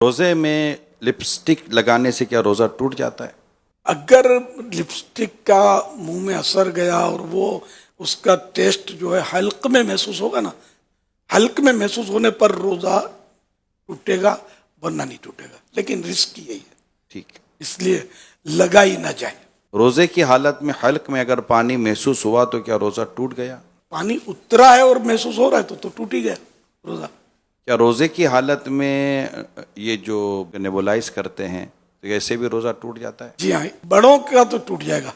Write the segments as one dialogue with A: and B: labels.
A: روزے میں لپسٹک لگانے سے کیا روزہ ٹوٹ جاتا ہے؟
B: اگر لپسٹک کا منہ میں اثر گیا اور وہ اس کا ٹیسٹ جو ہے حلق میں محسوس ہوگا نا، حلق میں محسوس ہونے پر روزہ ٹوٹے گا، ورنہ نہیں ٹوٹے گا، لیکن رسک یہی ہے،
A: ٹھیک ہے۔
B: اس لیے لگائی نہ جائے۔
A: روزے کی حالت میں حلق میں اگر پانی محسوس ہوا تو کیا روزہ ٹوٹ گیا؟
B: پانی اترا ہے اور محسوس ہو رہا ہے تو ٹوٹ ہی گیا روزہ۔
A: کیا روزے کی حالت میں یہ جو نیبولائز کرتے ہیں تو ایسے بھی روزہ ٹوٹ جاتا ہے؟
B: جی ہاں، بڑوں کا تو ٹوٹ جائے گا،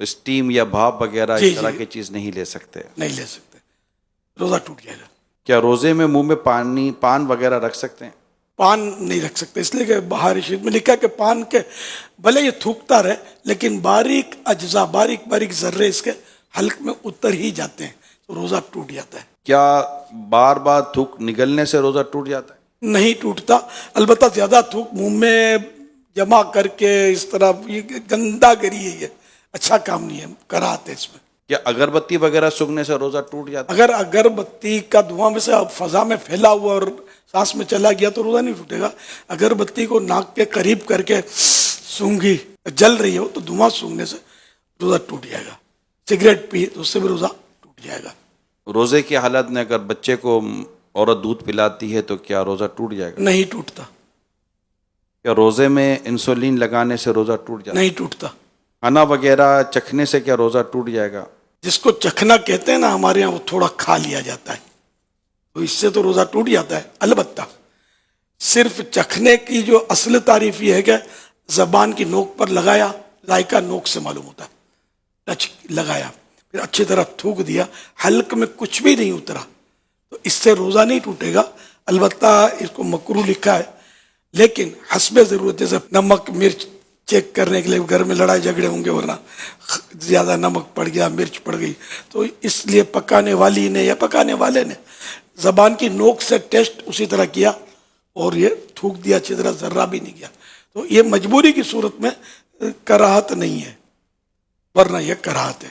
A: اسٹیم یا بھاپ وغیرہ
B: جی
A: اس طرح
B: جی
A: کی چیز نہیں لے سکتے؟
B: نہیں لے سکتے، روزہ ٹوٹ جائے گا۔
A: کیا روزے میں منہ میں پان وغیرہ رکھ سکتے ہیں؟
B: پان نہیں رکھ سکتے، اس لیے کہ بہار شریف میں لکھا کہ پان کے بھلے یہ تھوکتا رہے لیکن باریک اجزاء، باریک باریک ذرے اس کے حلق میں اتر ہی جاتے ہیں تو روزہ ٹوٹ جاتا ہے۔
A: کیا بار بار تھوک نگلنے سے روزہ ٹوٹ جاتا ہے؟
B: نہیں ٹوٹتا، البتہ زیادہ تھوک منہ میں جمع کر کے اس طرح، یہ گندا گری ہے، یہ اچھا کام نہیں ہے، کراہت ہے اس میں۔
A: کیا اگربتی وغیرہ سونگھنے سے روزہ ٹوٹ جاتا ہے؟
B: اگر اگربتی کا دھواں میں سے فضا میں پھیلا ہوا اور سانس میں چلا گیا تو روزہ نہیں ٹوٹے گا۔ اگربتی کو ناک کے قریب کر کے سونگھی، جل رہی ہو تو دھواں سونگھنے سے روزہ ٹوٹ جائے گا۔ سگریٹ پی تو اس سے بھی روزہ ٹوٹ جائے گا۔
A: روزے کی حالت میں اگر بچے کو عورت دودھ پلاتی ہے تو کیا روزہ ٹوٹ جائے گا؟
B: نہیں ٹوٹتا،
A: کیا روزے میں انسولین لگانے سے روزہ ٹوٹ جاتا ہے؟
B: نہیں ٹوٹتا۔
A: کھانا وغیرہ چکھنے سے کیا روزہ ٹوٹ جائے گا؟
B: جس کو چکھنا کہتے ہیں نا ہمارے یہاں، وہ تھوڑا کھا لیا جاتا ہے تو اس سے تو روزہ ٹوٹ جاتا ہے۔ البتہ صرف چکھنے کی جو اصل تعریف یہ ہے کہ زبان کی نوک پر لگایا، ذائقہ نوک سے معلوم ہوتا ہے، ٹچ لگایا، پھر اچھی طرح تھوک دیا، حلق میں کچھ بھی نہیں اترا تو اس سے روزہ نہیں ٹوٹے گا۔ البتہ اس کو مکروہ لکھا ہے، لیکن حسب ضرورت، جیسے نمک مرچ چیک کرنے کے لیے گھر میں لڑائی جھگڑے ہوں گے، ورنہ زیادہ نمک پڑ گیا، مرچ پڑ گئی، تو اس لیے پکانے والی نے یا پکانے والے نے زبان کی نوک سے ٹیسٹ اسی طرح کیا اور یہ تھوک دیا اچھی طرح، ذرہ بھی نہیں گیا، تو یہ مجبوری کی صورت میں کراہت نہیں ہے، ورنہ یہ کراہت ہے۔